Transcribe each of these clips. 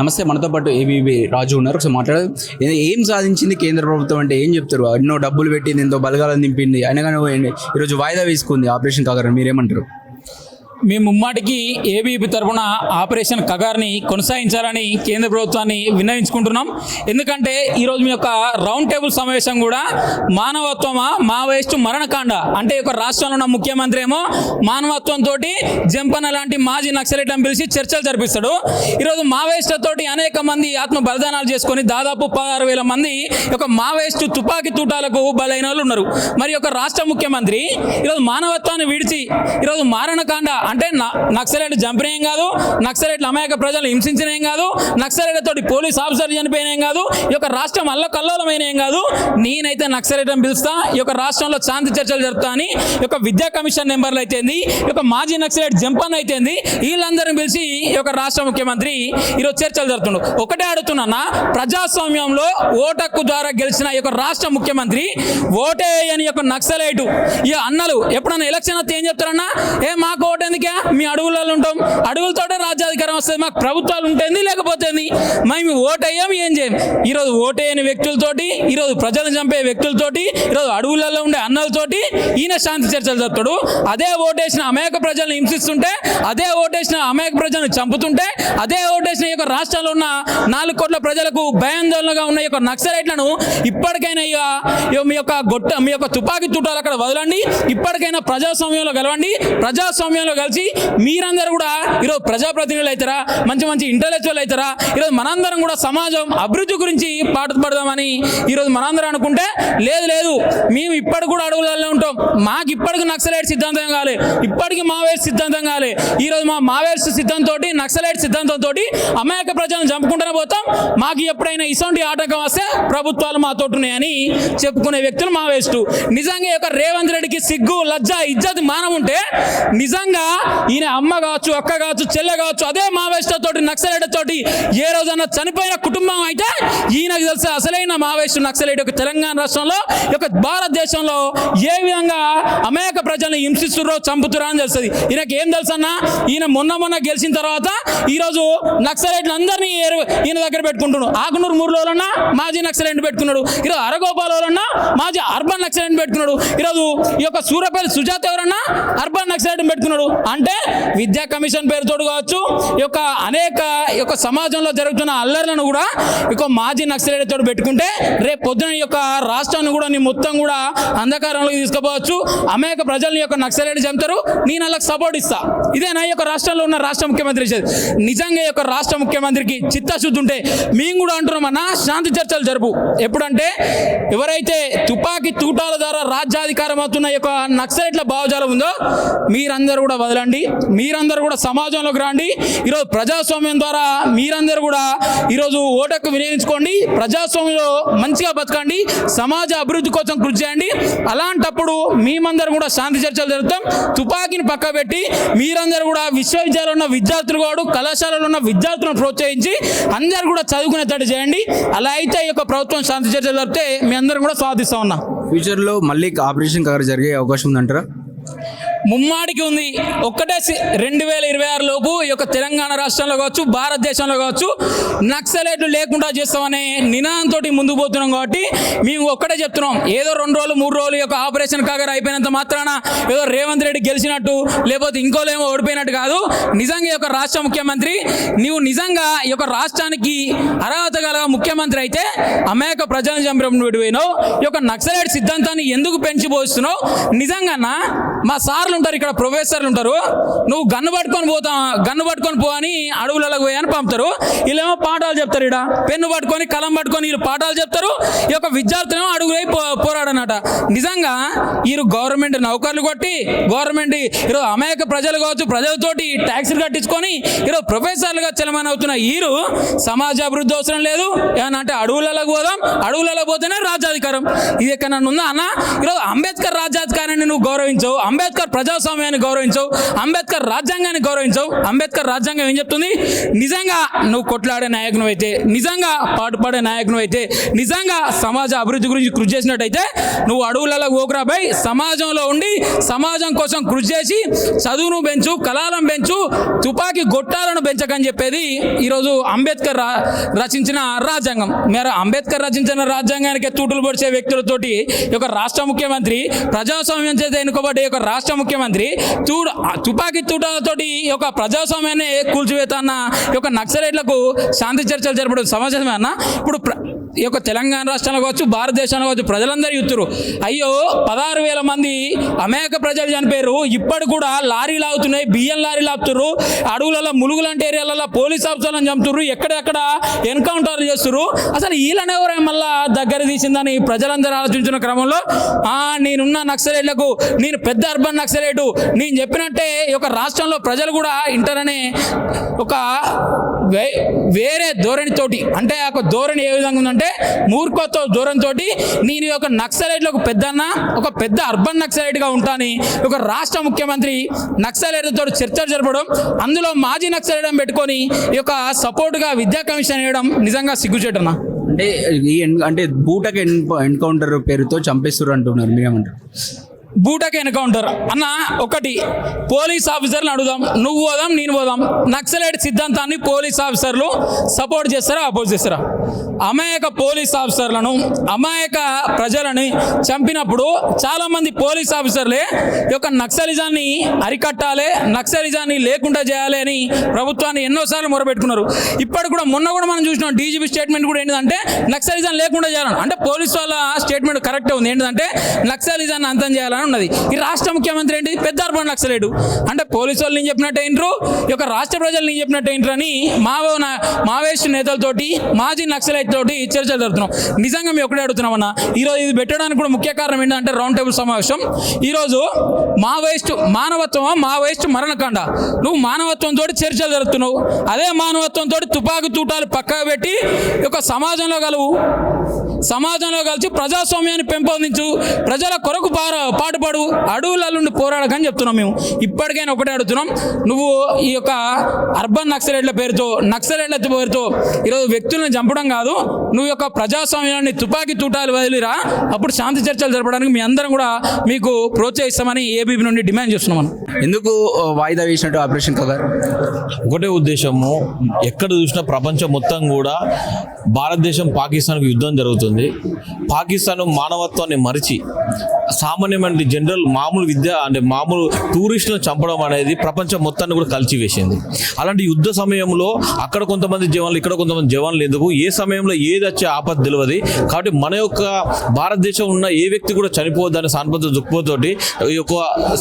నమస్తే, మనతో పాటు ఏబీబీ రాజు ఉన్నారు. ఒకసారి మాట్లాడదు. ఏం సాధించింది కేంద్ర ప్రభుత్వం అంటే ఏం చెప్తారు? ఎన్నో డబ్బులు పెట్టింది, ఎంతో బలగాలను నింపింది, అయినా కానీ ఈరోజు వాయిదా వేసుకుంది ఆపరేషన్ కాగర్. మీరేమంటారు? మేము ముమ్మాటికి ఏబీపీ తరఫున ఆపరేషన్ కగార్ని కొనసాగించాలని కేంద్ర ప్రభుత్వాన్ని విన్నవించుకుంటున్నాం. ఎందుకంటే ఈరోజు మీ యొక్క రౌండ్ టేబుల్ సమావేశం కూడా మానవత్వమా మావోయిస్టు మరణకాండ అంటే ఒక రాష్ట్రంలో ఉన్న ముఖ్యమంత్రి ఏమో మానవత్వంతో జంపన్న లాంటి మాజీ నక్సలైట్లను పిలిచి చర్చలు జరిపిస్తాడు. ఈరోజు మావోయిస్టులతోటి అనేక మంది ఆత్మ బలిదానాలు చేసుకొని దాదాపు 16,000 మంది ఒక మావోయిస్టు తుపాకీ తూటాలకు బలైన వాళ్ళు ఉన్నారు. మరి ఒక రాష్ట్ర ముఖ్యమంత్రి ఈరోజు మానవత్వాన్ని విడిచి ఈరోజు మారణకాండ అంటే నక్సలైట్ చంపినేం కాదు, నక్సలైట్లు అమాయక ప్రజలు హింసించినేం కాదు, నక్సలైట్లతోటి పోలీస్ ఆఫీసర్లు చనిపోయినేం కాదు, ఈ యొక్క రాష్ట్రం అల్లకల్లోలమైన ఏం కాదు. నేనైతే నక్సలైట్లను పిలుస్తా, ఈ యొక్క రాష్ట్రంలో శాంతి చర్చలు జరుపుతా అని ఈ యొక్క విద్యా కమిషన్ మెంబర్లు అయితేంది, ఈ యొక్క మాజీ నక్సలైట్ జంపన్ అయితేంది, వీళ్ళందరినీ పిలిచి ఈ యొక్క రాష్ట్ర ముఖ్యమంత్రి ఈరోజు చర్చలు జరుపుతుండు. ఒకటే అడుగుతున్నా, ప్రజాస్వామ్యంలో ఓటక్కు ద్వారా గెలిచిన ఈ యొక్క రాష్ట్ర ముఖ్యమంత్రి ఓటే అని యొక్క నక్సలైటు ఈ అన్నలు ఎప్పుడన్నా ఎలక్షన్ వస్తే ఏం చెప్తారన్నా, మాకు ఓటే మీ అడవులలో ఉంటాం, అడవులతోటే రాజ్యాధికారం వస్తుంది, మాకు ప్రభుత్వాలు ఉంటుంది లేకపోతే మేము ఓటేయం ఏం చేయం. ఈరోజు ఓటేయని వ్యక్తులతోటి, ఈరోజు ప్రజలను చంపే వ్యక్తులతోటి, ఈరోజు అడవులలో ఉండే అన్నలతోటి ఈయన శాంతి చర్చలు జరుపుతాడు. అదే ఓటేసిన అమాయక ప్రజలను హింసిస్తుంటే, అదే ఓటేసిన అమాయక ప్రజలను చంపుతుంటే, అదే ఓటేసిన ఈ యొక్క రాష్ట్రంలో ఉన్న 4 కోట్ల ప్రజలకు భయాందోళనగా ఉన్న ఈ యొక్క నక్సలైట్లను ఇప్పటికైనా మీ యొక్క తుపాకీ తుటాలు అక్కడ వదలండి, ఇప్పటికైనా ప్రజాస్వామ్యంలో గెలవండి. ప్రజాస్వామ్యంలో కలిసి మీరందరూ కూడా ఈరోజు ప్రజాప్రతినిధులు అవుతారా, మంచి మంచి ఇంటలెక్చువల్ అవుతారా. ఈరోజు మనందరం కూడా సమాజం అభివృద్ధి గురించి పాటుపడదామని ఈరోజు మనందరం అనుకుంటే, లేదు మేము ఇప్పటికి కూడా అడవులలో ఉంటాం, మాకు ఇప్పటికి నక్సలైట్ సిద్ధాంతం కాలే, ఇప్పటికి మావోయిస్ట్ సిద్ధాంతం కాలే. ఈరోజు మా మావోయిస్ట్ సిద్ధాంతంతో నక్సలైట్ సిద్ధాంతంతో అమాయక ప్రజలను చంపుకుంటూనే పోతాం. మాకు ఎప్పుడైనా ఇటువంటి ఆటంకం వస్తే ప్రభుత్వాలు మాతో ఉన్నాయని చెప్పుకునే వ్యక్తులు మావోయిస్టు. నిజంగా ఈ యొక్క రేవంత్ రెడ్డికి సిగ్గు, లజ్జ, ఇజ్జత్, మానం ఉంటే నిజంగా ఈయన అమ్మ కావచ్చు, అక్క కావచ్చు, చెల్లె కావచ్చు, అదే మావోయిస్టులతోటి నక్సలైట్ తోటి ఏ రోజన్నా చనిపోయిన కుటుంబం అయితే ఈయనకు తెలిసే అసలైన మావోయిస్టు నక్సలైట్ యొక్క తెలంగాణ రాష్ట్రంలో యొక్క భారతదేశంలో ఏ విధంగా అమాయక ప్రజలను హింసిస్తుర్రో చంపుతురో అని తెలుస్తుంది. ఈయనకి ఏం తెలుసన్నా, ఈయన మొన్న గెలిచిన తర్వాత ఈరోజు నక్సలైట్లు అందరినీ ఈయన దగ్గర పెట్టుకుంటున్నాడు. ఆకునూరు మూరులోనన్నా మాజీ నక్సలైట్ పెట్టుకున్నాడు, ఈరోజు అరగోపాలలో మాజీ అర్బన్ నక్సలైట్ పెట్టుకున్నాడు, ఈరోజు ఈ యొక్క సూర్యాపేట సుజాత ఎవరన్నా అర్బన్ నక్సలైట్ పెట్టుకున్నాడు. అంటే విద్యా కమిషన్ పేరుతో కావచ్చు, ఈ యొక్క అనేక సమాజంలో జరుగుతున్న అల్లర్లను కూడా ఇక మాజీ నక్సలైట్ తోడు పెట్టుకుంటే రేపు పొద్దున ఈ యొక్క రాష్ట్రాన్ని కూడా నీ మొత్తం కూడా అంధకారంలోకి తీసుకుపోవచ్చు. అనేక ప్రజల్ని యొక్క నక్సలైట్ చంపుతారు, నేను వాళ్ళకి సపోర్ట్ ఇస్తా. ఇదే నా యొక్క రాష్ట్రంలో ఉన్న రాష్ట్ర ముఖ్యమంత్రి. నిజంగా ఈ యొక్క రాష్ట్ర ముఖ్యమంత్రికి చిత్తశుద్ధి ఉంటే మేము కూడా అంటున్నామన్నా, శాంతి చర్చలు జరుపు. ఎప్పుడంటే ఎవరైతే తుపాకీ తూటాల ద్వారా రాజ్యాధికారం అవుతున్న ఈ యొక్క నక్సలైట్ల భావజాలం ఉందో మీరందరూ కూడా వదలండి, మీరందరూ కూడా సమాజంలోకి రండి. ఈరోజు ప్రజాస్వామ్యం ద్వారా మీరందరూ కూడా ఈరోజు ఓటకు వినియోగించుకోండి, ప్రజాస్వామ్యంలో మంచిగా బతకండి, సమాజ అభివృద్ధి కోసం కృషి చేయండి. అలాంటప్పుడు మేమందరం కూడా శాంతి చర్చలు జరుపుతాం. తుపాకీని పక్క పెట్టి మీరందరూ కూడా విశ్వవిద్యాలయంలో ఉన్న విద్యార్థులు కాదు, కళాశాలలో ఉన్న విద్యార్థులను ప్రోత్సహించి అందరూ కూడా చదువుకునేటట్టు చేయండి. అలా అయితే ఈ యొక్క ప్రభుత్వం శాంతి చర్చలు జరిపితే మీ అందరం కూడా స్వాగతిస్తా ఉన్నాం. ఫ్యూచర్లో మళ్ళీ ఆపరేషన్ కవర్ జరిగే అవకాశం ఉందంటారా? ముమ్మాడికి ఉంది. ఒక్కటే 2026 లోపు ఈ యొక్క తెలంగాణ రాష్ట్రంలో కావచ్చు, భారతదేశంలో కావచ్చు నక్సలైట్లు లేకుండా చేస్తామనే నినాదంతో ముందుకు పోతున్నాం. కాబట్టి మేము ఒక్కటే చెప్తున్నాం, ఏదో 2 రోజులు 3 రోజులు ఈ యొక్క ఆపరేషన్ కాగర్ అయిపోయినంత మాత్రాన ఏదో రేవంత్ రెడ్డి గెలిచినట్టు లేకపోతే ఇంకోలేమో ఓడిపోయినట్టు కాదు. నిజంగా ఈ యొక్క రాష్ట్ర ముఖ్యమంత్రి నీవు నిజంగా ఈ యొక్క రాష్ట్రానికి అర్హత గల ముఖ్యమంత్రి అయితే అమాయక ప్రజలను చంపినప్పుడు పోయినావు, ఈ యొక్క నక్సలైట్ సిద్ధాంతాన్ని ఎందుకు పెంచిపోస్తున్నావు? నిజంగా మా సార్లు ఉంటారు, ఇక్కడ ప్రొఫెసర్లు ఉంటారు, నువ్వు గన్ను పట్టుకొని పో అని అడవులకు పోయని పంపుతారు. వీళ్ళేమో పాఠాలు చెప్తారు, ఇక్కడ పెన్ను పట్టుకొని కలం పట్టుకొని వీళ్ళు పాఠాలు చెప్తారు. ఈ యొక్క విద్యార్థులేమో అడుగులై పోరాడనట. నిజంగా వీరు గవర్నమెంట్ నౌకర్లు కొట్టి గవర్నమెంట్ ఈరోజు అమాయక ప్రజలు కావచ్చు, ప్రజలతోటి ట్యాక్సులు కట్టించుకొని ఈరోజు ప్రొఫెసర్లుగా చలమని అవుతున్న వీరు సమాజ అభివృద్ధి అవసరం లేదు ఏమనంటే అడవులకు పోదాం, అడవులలో పోతేనే రాజ్యాధికారం. ఇది ఎక్కడ ఉందా అన్న? ఈరోజు అంబేద్కర్ రాజ్యాధికారాన్ని నువ్వు గౌరవించవు, అంబేద్కర్ ప్రజాస్వామ్యాన్ని గౌరవించవు, అంబేద్కర్ రాజ్యాంగాన్ని గౌరవించవు. అంబేద్కర్ రాజ్యాంగం ఏం చెప్తుంది? నిజంగా నువ్వు కొట్లాడే నాయకును అయితే, నిజంగా పాటుపడే నాయకును అయితే, నిజంగా సమాజ అభివృద్ధి గురించి కృషి చేసినట్టయితే నువ్వు అడవులలో ఓకురాబై సమాజంలో ఉండి సమాజం కోసం కృషి చేసి చదువును పెంచు, కళలను పెంచు, తుపాకీ గొట్టాలను పెంచకని చెప్పేది ఈరోజు అంబేద్కర్ రచించిన రాజ్యాంగం. మరి అంబేద్కర్ రచించిన రాజ్యాంగానికి తూటులు పొడిచే వ్యక్తులతోటి ఒక రాష్ట్ర ముఖ్యమంత్రి, ప్రజాస్వామ్యం చేత ఎన్నుకోబడ్డ ఒక రాష్ట్ర ముఖ్యమంత్రి తుపాకీ తూటాలతోటి ఒక ప్రజాస్వామ్యాన్ని కూల్చివేత అన్న ఒక నక్సలైట్లకు శాంతి చర్చలు జరపడం సమాజమే అన్న. ఇప్పుడు ఈ యొక్క తెలంగాణ రాష్ట్రంలో కావచ్చు, భారతదేశంలో కావచ్చు, ప్రజలందరూ యుత్తురు. అయ్యో 16,000 మంది అమాయక ప్రజలు చనిపోయారు, ఇప్పటి కూడా లారీలు ఆగుతున్నాయి, బియ్యం లారీలు ఆపుతున్నారు, అడవులలో ములుగులాంటి ఏరియాలలో పోలీస్ ఆఫీసర్లను చంపుతున్నారు, ఎక్కడెక్కడ ఎన్కౌంటర్లు చేస్తున్నారు. అసలు వీళ్ళని ఎవరైనా మళ్ళా దగ్గర తీసిందని ప్రజలందరూ ఆలోచించిన క్రమంలో నేనున్న నక్సలైట్లకు నేను పెద్ద అర్బన్ నక్సలైటు, నేను చెప్పినట్టే ఈ యొక్క రాష్ట్రంలో ప్రజలు కూడా ఇంటారనే ఒక వేరే ధోరణితోటి, అంటే ఆ ధోరణి ఏ విధంగా ఉందంటే మూర్ఖత్వ ధోరణితో నేను ఒక నక్సలైట్లకు పెద్దన్న, ఒక పెద్ద అర్బన్ నక్సలైట్గా ఉంటాను, ఒక రాష్ట్ర ముఖ్యమంత్రి నక్సలైట్లతో చర్చలు జరపడం, అందులో మాజీ నక్సలైట్ పెట్టుకొని ఈ యొక్క సపోర్ట్గా విద్యా కమిషన్ వేయడం నిజంగా సిగ్గుచేటన్నా. అంటే బూటక్ ఎన్కౌంటర్ పేరుతో చంపేస్తారు అంటున్నారు, మీరేమంటారు? బూటక్ ఎన్కౌంటర్ అన్న ఒకటి పోలీస్ ఆఫీసర్లు అడుగుదాం, నువ్వు పోదాం నేను పోదాం, నక్సలైట్ సిద్ధాంతాన్ని పోలీస్ ఆఫీసర్లు సపోర్ట్ చేస్తారా, అపోజ్ చేస్తారా? అమాయక పోలీస్ ఆఫీసర్లను, అమాయక ప్రజలని చంపినప్పుడు చాలామంది పోలీస్ ఆఫీసర్లే ఈ యొక్క నక్సలిజాన్ని అరికట్టాలి, నక్సలిజాన్ని లేకుండా చేయాలి అని ప్రభుత్వాన్ని ఎన్నోసార్లు మొరపెట్టుకున్నారు. ఇప్పటి కూడా మొన్న కూడా మనం చూసినాం, డీజీపీ స్టేట్మెంట్ కూడా ఏంటంటే నక్సలిజాన్ని లేకుండా చేయాలని. అంటే పోలీసు వాళ్ళ స్టేట్మెంట్ కరెక్టే ఉంది, ఏంటంటే నక్సలిజాన్ని అంతం చేయాలని ఉన్నది. ఈ రాష్ట్ర ముఖ్యమంత్రి ఏంటి? పెద్ద అర్బన్ నక్సలైట్. అంటే పోలీసు వాళ్ళు నేను చెప్పినట్టు ఏంటారు, ఈ యొక్క రాష్ట్ర ప్రజలు నేను చెప్పినట్టు ఏంటారు అని మావోయిస్టు నేతలతోటి, మాజీ నక్సలైట్ తోటి చర్చలు జరుగుతున్నాం. నిజంగా మేము ఒకటే అడుగుతున్నామన్నా, ఈరోజు ఇది పెట్టడానికి కూడా ముఖ్య కారణం ఏంటంటే రౌండ్ టేబుల్ సమావేశం. ఈరోజు మానవత్వమా, మావోయిస్టు మరణకాండ, నువ్వు మానవత్వంతో చర్చలు జరుపుతున్నావు, అదే మానవత్వంతో తుపాకీ తూటాలు పక్కకు పెట్టి ఒక సమాజంలో కలిసి ప్రజాస్వామ్యాన్ని పెంపొందించు, ప్రజల కొరకు పాటుపడు, అడవుల పోరాడకని చెప్తున్నాం. మేము ఇప్పటికైనా ఒకటే అడుగుతున్నాం, నువ్వు ఈ యొక్క అర్బన్ నక్సలైట్ల పేరుతో ఈరోజు వ్యక్తులను చంపడం కాదు, నువ్వు యొక్క ప్రజాస్వామ్యాన్ని తుపాకీ తూటాలు వదిలిరా, అప్పుడు శాంతి చర్చలు జరపడానికి మీ అందరం కూడా మీకు ప్రోత్సహిస్తామని ఏబీపీ నుండి డిమాండ్ చేస్తున్నాం. ఎందుకు వాయిదా వేసినట్టు ఆపరేషన్ కగార్? ఒకటే ఉద్దేశము, ఎక్కడ చూసినా ప్రపంచం మొత్తం కూడా భారతదేశం పాకిస్తాన్కు యుద్ధం జరుగుతుంది. పాకిస్తాన్ మానవత్వాన్ని మరిచి సామాన్యమైన జనరల్ మామూలు విద్య అంటే మామూలు టూరిస్టులను చంపడం అనేది ప్రపంచం మొత్తాన్ని కూడా కలిచివేసింది. అలాంటి యుద్ధ సమయంలో అక్కడ కొంతమంది జవాన్లు, ఇక్కడ కొంతమంది జవాన్లు ఎందుకు, ఏ సమయంలో ఏది వచ్చే ఆపద తెలియదు. కాబట్టి మన యొక్క భారతదేశం ఉన్న ఏ వ్యక్తి కూడా చనిపోవద్దని సానుభూతి దృక్పథంతోటి ఈ యొక్క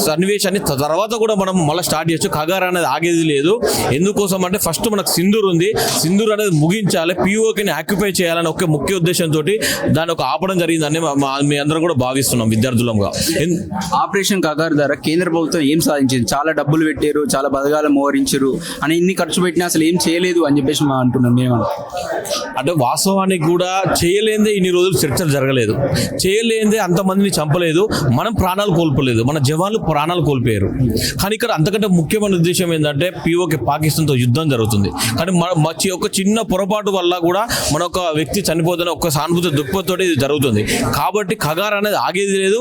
సన్నివేశాన్ని తర్వాత కూడా మనం మళ్ళీ స్టార్ట్ చేయొచ్చు. కగార్ అనేది ఆగేది లేదు. ఎందుకోసం అంటే ఫస్ట్ మనకు సింధూర్ ఉంది, సింధూర్ అనేది ముగించాలి, పిఓకిని ఆక్యుపై చేయాలని ఒక ముఖ్య ఉద్దేశంతో దాన్ని ఒక ఆపడం జరిగిందని మీ అందరం కూడా భావిస్తున్నాం విద్యార్థులంగా. ఆపరేషన్ కగార్ ద్వారా కేంద్ర ప్రభుత్వం ఏం సాధించింది? చాలా డబ్బులు పెట్టారు, చాలా పథకాలు మోహరించారు అని ఇన్ని ఖర్చు పెట్టినా అసలు ఏం చేయలేదు అని చెప్పేసి అంటున్నాం మేము. అంటే వాస్తవానికి కూడా చేయలేదే ఇన్ని రోజులు చర్చలు జరగలేదు, చేయలేదే అంతమందిని చంపలేదు, మనం ప్రాణాలు కోల్పోలేదు, మన జవాన్లు ప్రాణాలు కోల్పోయారు. కానీ ఇక్కడ అంతకంటే ముఖ్యమైన ఉద్దేశం ఏంటంటే పిఓకే పాకిస్తాన్తో యుద్ధం జరుగుతుంది. కానీ ఒక చిన్న పొరపాటు వల్ల కూడా మన ఒక వ్యక్తి చనిపోతున్న ఒక సానుభూతి దృక్పథంతో ఇది జరుగుతుంది. కాబట్టి కగార్ అనేది ఆగేది లేదు.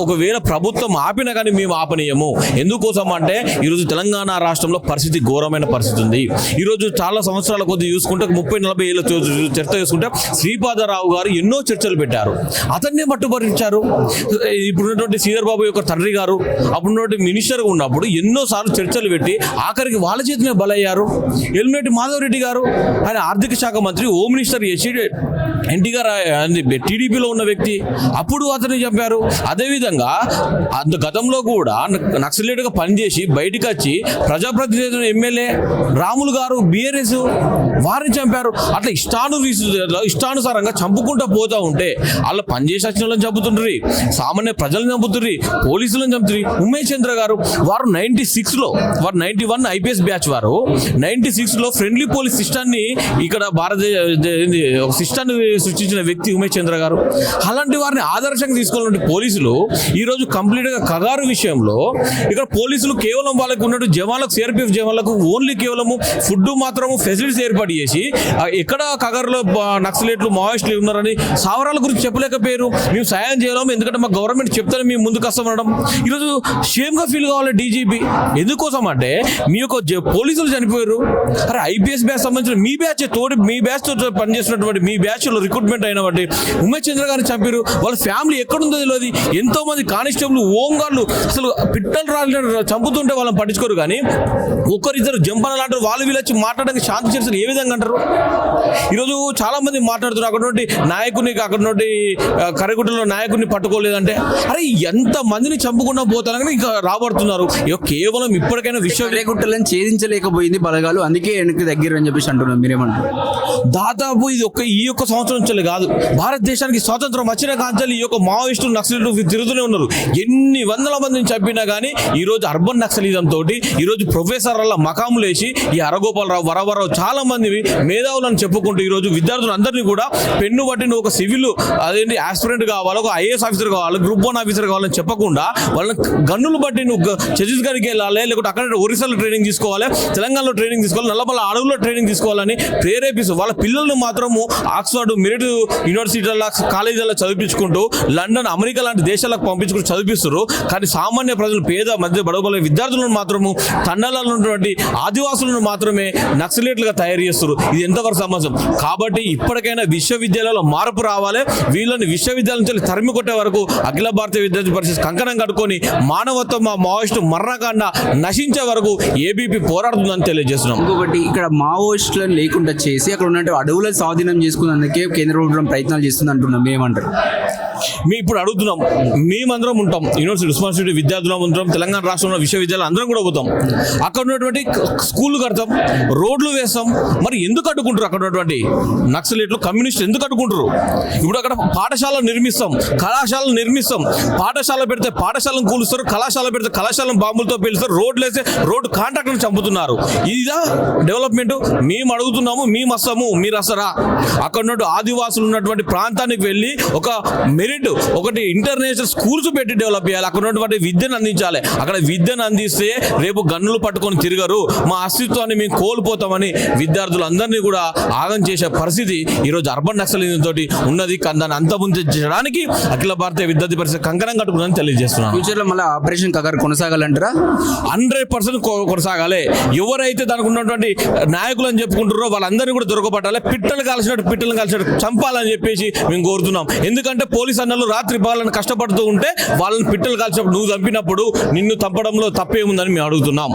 ఒకవేళ ప్రభుత్వం ఆపినా కానీ మేము ఆపనీయము. ఎందుకోసం అంటే ఈరోజు తెలంగాణ రాష్ట్రంలో పరిస్థితి ఘోరమైన పరిస్థితి ఉంది. ఈరోజు చాలా సంవత్సరాల కొద్ది చూసుకుంటే 30-40 ఏళ్ళ చర్చ చేసుకుంటే శ్రీపాదరావు గారు ఎన్నో చర్చలు పెట్టారు, అతన్నే మట్టుబరించారు. ఇప్పుడున్నటువంటి శ్రీధర్ బాబు యొక్క తండ్రి గారు అప్పుడున్నటువంటి మినిస్టర్గా ఉన్నప్పుడు ఎన్నోసార్లు చర్చలు పెట్టి ఆఖరికి వాళ్ళ చేతినే బలయ్యారు. ఎల్మినేటి మాధవ్ రెడ్డి గారు ఆయన ఆర్థిక శాఖ మంత్రి, హోమ్ మినిస్టర్ చేసి ఎన్టీ గారు టీడీపీలో ఉన్న వ్యక్తి, అప్పుడు అతన్ని చంపారు. అదేవిధంగా గతంలో కూడా నక్సలైట్గా పనిచేసి బయటకు వచ్చి ప్రజాప్రతినిధులు ఎమ్మెల్యే రాములు గారు బీఆర్ఎస్ వారిని చంపారు. అట్లా ఇష్టానుసారంగా చంపుకుంటూ పోతా ఉంటే వాళ్ళ పనిచేసి వచ్చిన వాళ్ళని చంపుతుండ్రి, సామాన్య ప్రజలను చంపుతుండ్రి, పోలీసులను చంపుతుండ్రి. ఉమేష్ చంద్ర గారు వారు 96లో, వారు 91 ఐపీఎస్ బ్యాచ్, వారు 96లో ఫ్రెండ్లీ పోలీస్ సిస్టాన్ని ఇక్కడ ఒక సిస్టాన్ని సృష్టించిన వ్యక్తి ఉమేష్ చంద్ర గారు. అలాంటి వారిని ఆదర్శంగా తీసుకోవాలంటే పోలీసులు ఈరోజు కంప్లీట్గా కగారు విషయంలో ఇక్కడ పోలీసులు కేవలం వాళ్ళకు ఉన్నట్టు జవాన్లకు, సిఆర్పిఎఫ్ జవాన్లకు ఓన్లీ కేవలము ఫుడ్ మాత్రము ఫెసిలిటీస్ ఏర్పాటు చేసి ఎక్కడ కగారులో నక్సలేట్లు మావోయిస్టులు ఉన్నారని సావరాల గురించి చెప్పలేకపోయారు. మేము సాయం చేయలేము ఎందుకంటే మా గవర్నమెంట్ చెప్తానే మేము ముందుకు వస్తామనడం. ఈరోజు షేమ్గా ఫీల్ కావాలి డీజీపీ. ఎందుకోసం అంటే మీ యొక్క పోలీసులు చనిపోయారు. అరే ఐపీఎస్ బ్యాచ్ సంబంధించిన మీ బ్యాచ్ తోటి, మీ బ్యాచ్ తో పనిచేసినటువంటి మీ బ్యాచ్లో రిక్రూట్మెంట్ అయినటువంటి ఉమేష్ చంద్ర గారిని చంపారు. వాళ్ళ ఫ్యామిలీ ఎక్కడుందో తెలియదు. ఎంతో మంది కానిస్టేబుల్, హోంగార్డులు అసలు పిట్టలు రాలిన చంపుతుంటే వాళ్ళని పట్టించుకోరు. కానీ ఒకరిద్దరు జంపనలు అంటారు, వాళ్ళు వీళ్ళు వచ్చి మాట్లాడడానికి శాంతి చర్చలు ఏ విధంగా అంటారు? ఈరోజు చాలా మంది మాట్లాడుతున్నారు అక్కడ నుండి నాయకుని, అక్కడ నుండి కరిగుట్టలో నాయకుడిని పట్టుకోలేదంటే అరే ఎంత మందిని చంపుకుండా పోతానని ఇంకా రాబడుతున్నారు. కేవలం ఇప్పటికైనా గుట్టలను ఛేదించలేకపోయింది బలగాలు, అందుకే వెనక్కి దగ్గర అని చెప్పేసి అంటున్నారు. మీరేమంటారు? దాదాపు ఇది ఈ యొక్క సంవత్సరం నుంచి కాదు, భారతదేశానికి స్వాతంత్రం వచ్చిన కాంచాలు ఈ యొక్క మావోయిస్టులు, నక్సలిస్టులు తిరుగుతూనే ఉన్నారు. ఎన్ని వందల మందిని చంపినా కానీ ఈరోజు అర్బన్ నక్సలిజం తోటి ఈరోజు ప్రొఫెసర్ల మకాములు వేసి ఈ అరగోపాలరావు, వరవరావు చాలా మంది మేధావులను చెప్పుకుంటూ ఈరోజు విద్యార్థులందరినీ కూడా పెన్ను బట్టి నువ్వు ఒక సివిల్ అదేంటి ఆస్పిరెంట్ కావాలి, ఒక ఐఏఎస్ ఆఫీసర్ కావాలి, గ్రూప్ 1 ఆఫీసర్ కావాలని చెప్పకుండా వాళ్ళని గన్నులు బట్టి నువ్వు ఛత్తీస్గఢ్కి వెళ్ళాలి, లేకపోతే అక్కడ ఒరిస్సాలో ట్రైనింగ్ తీసుకోవాలి, తెలంగాణలో ట్రైనింగ్ తీసుకోవాలి, నల్లమల్ల అడవుల్లో ట్రైనింగ్ తీసుకోవాలని ప్రేరేపిస్తూ వాళ్ళ పిల్లల్ని మాత్రము ఆక్స్ఫర్డ్, మెరిట్ యూనివర్సిటీల కాలేజీలలో చదివించుకుంటూ లండన్, అమెరికా లాంటి దేశాలకు పంపించుకుంటూ చదివిస్తారు. కానీ సామాన్య ప్రజలు, పేద మధ్య బడవల విద్యార్థులను మాత్రము, తండాలలో ఉన్నటువంటి ఆదివాసులను మాత్రమే నక్సలేట్లుగా తయారు చేస్తారు. ఇది ఎంతవరకు సమాజం? కాబట్టి ఇప్పటికైనా విశ్వవిద్యాలయాల్లో మార్పు రావాలి. వీళ్ళని విశ్వవిద్యాలయం నుంచి తరిమి కొట్టే వరకు అఖిల భారతీయ విద్యార్థి పరిషత్ కంకణం కట్టుకొని మానవత్వం, మా మావోయిస్టు మరణకాండ నశించే వరకు ఏబీపీ పోరాడుతుందని తెలియజేస్తున్నాం. ఇంకొకటి, ఇక్కడ మావోయిస్టులను లేకుండా చేసి అక్కడ ఉన్నట్టు అడవుల స్వాధీనం చేసుకున్నందుకే కేంద్ర ప్రభుత్వం ప్రయత్నాలు చేస్తుంది అంటున్నాం. మేమంటారు? మేము ఇప్పుడు అడుగుతున్నాం, మేమందరం ఉంటాం, యూనివర్సిటీ ఉస్మానియా విద్యార్థులం ఉంటాం, తెలంగాణ రాష్ట్రంలో విశ్వవిద్యాలయం అందరం కూడా పోతాం. అక్కడ ఉన్నటువంటి స్కూళ్ళు కడతాం, రోడ్లు వేస్తాం. మరి ఎందుకు అడ్డుకుంటారు? అక్కడ ఉన్నటువంటి నక్సలేట్లు, కమ్యూనిస్టులు ఎందుకు అడ్డుకుంటారు? ఇప్పుడు అక్కడ పాఠశాల నిర్మిస్తాం, కళాశాలను నిర్మిస్తాం. పాఠశాల పెడితే పాఠశాలను కూలుస్తారు, కళాశాల పెడితే కళాశాలను బాంబులతో పేలుస్తారు, రోడ్లు వేస్తే రోడ్డు కాంట్రాక్టర్ని చంపుతున్నారు. ఇదా డెవలప్మెంట్? మేము అడుగుతున్నాము, మేము వస్తాము, మీరు వస్తారా? అక్కడ ఉన్నట్టు ఆదివాసులు ఉన్నటువంటి ప్రాంతానికి వెళ్ళి ఒక మెరిట్, ఒకటి ఇంటర్నేషనల్ స్కూల్స్ పెట్టి డెవలప్ చేయాలి. అక్కడ ఉన్నటువంటి విద్యను అందించాలి. అక్కడ విద్యను అందిస్తే రేపు గన్నులు పట్టుకొని తిరగరు, మా అస్తిత్వాన్ని మేము కోల్పోతామని విద్యార్థులందరినీ కూడా ఆగం చేసే పరిస్థితి ఈరోజు అర్బన్ నక్సలిజం తోటి ఉన్నది. దాన్ని అంతమొందించడానికి అఖిల భారతీయ విద్యార్థి పరిషత్ కంకణం కట్టుకుందని తెలియజేస్తున్నాను. ఫ్యూచర్లో మళ్ళీ ఆపరేషన్ కగారు కొనసాగాలంటారా? 100% కొనసాగాలి. ఎవరైతే దానికి ఉన్నటువంటి నాయకులు అని చెప్పుకుంటారో వాళ్ళందరినీ కూడా దొరకబట్టాలి. పిట్టలు కాల్చినట్టు చంపాలని చెప్పేసి మేము కోరుతున్నాం. ఎందుకంటే పోలీస్ అన్నలు రాత్రి పగలను కష్టపడుతూ ఉంటే వాళ్ళని పిట్టలు కాల్చినప్పుడు, నువ్వు చంపినప్పుడు నిన్ను చంపడంలో తప్పేముందని మేము అడుగుతున్నాం.